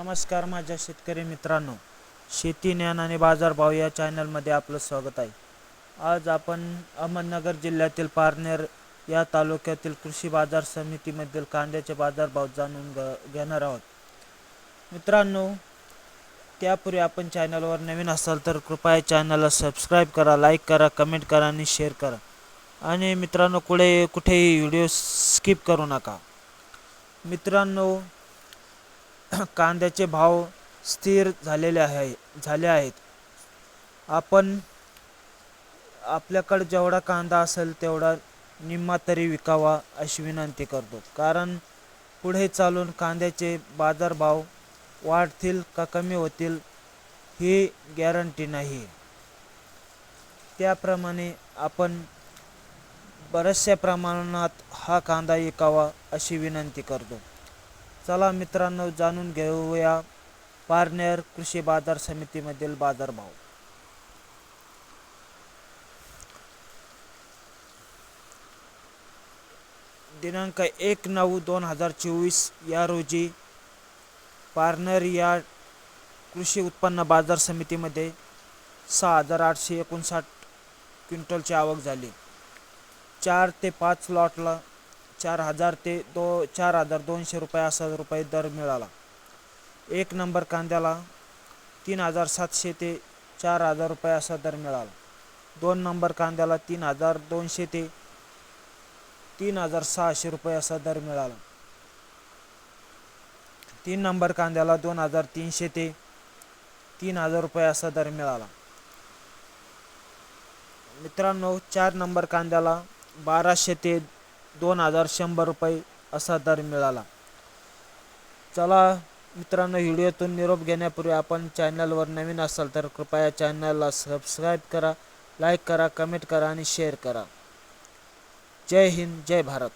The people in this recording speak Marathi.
नमस्कार माझ्या शेतकरी मित्रांनो, शेती ज्ञान आणि बाजारभाव या चॅनलमध्ये आपलं स्वागत आहे। आज आपण अहमदनगर जिल्ह्यातील पारनेर या तालुक्यातील कृषी बाजार समितीमधील कांद्याचे बाजारभाव जाणून घेणार आहोत। मित्रांनो, त्यापूर्वी आपण चॅनलवर नवीन असाल तर कृपया चॅनलला सबस्क्राईब करा, लाईक करा, कमेंट करा आणि शेअर करा। आणि मित्रांनो, कुठेही व्हिडिओ स्किप करू नका। मित्रांनो, कांद्याचे भाव स्थिर झाले आहेत। आपण आपल्याकडे जेवढा कांदा असेल तेवढा निम्मा तरी विकावा अशी विनंती करतो, कारण पुढे चालून कांद्याचे बाजारभाव वाढतील का कमी होतील ही गॅरंटी नाही। त्याप्रमाणे आपण बऱ्याचशा प्रमाणात हा कांदा विकावा अशी विनंती करतो। चला मित्रांनो, जाणून घेऊया पारनेर कृषी बाजार समितीमधील बाजारभाव। दिनांक 1/9/2024 या रोजी पारनेर या कृषी उत्पन्न बाजार समितीमध्ये 6,859 क्विंटलची आवक झाली। 4 ते 5 लॉटला 4,000 ते 4,200 रुपये असा दर मिळाला। 1 नंबर कांद्याला 3,700 ते 4,000 रुपये असा दर मिळाला। 2 नंबर कांद्याला 3,200 ते 3,600 रुपये असा दर मिळाला। 3 नंबर कांद्याला 2,300 ते 3,000 रुपये असा दर मिळाला। मित्रांनो, 4 नंबर कांद्याला 1,200 ते 2,100 रुपये असा दर मिळाला। चला मित्रांनो, व्हिडिओतून निरोप घेण्यापूर्वी आपण चॅनलवर नवीन असाल तर कृपया चॅनलला सबस्क्राईब करा, लाईक करा, कमेंट करा आणि शेअर करा। जय हिंद, जय भारत।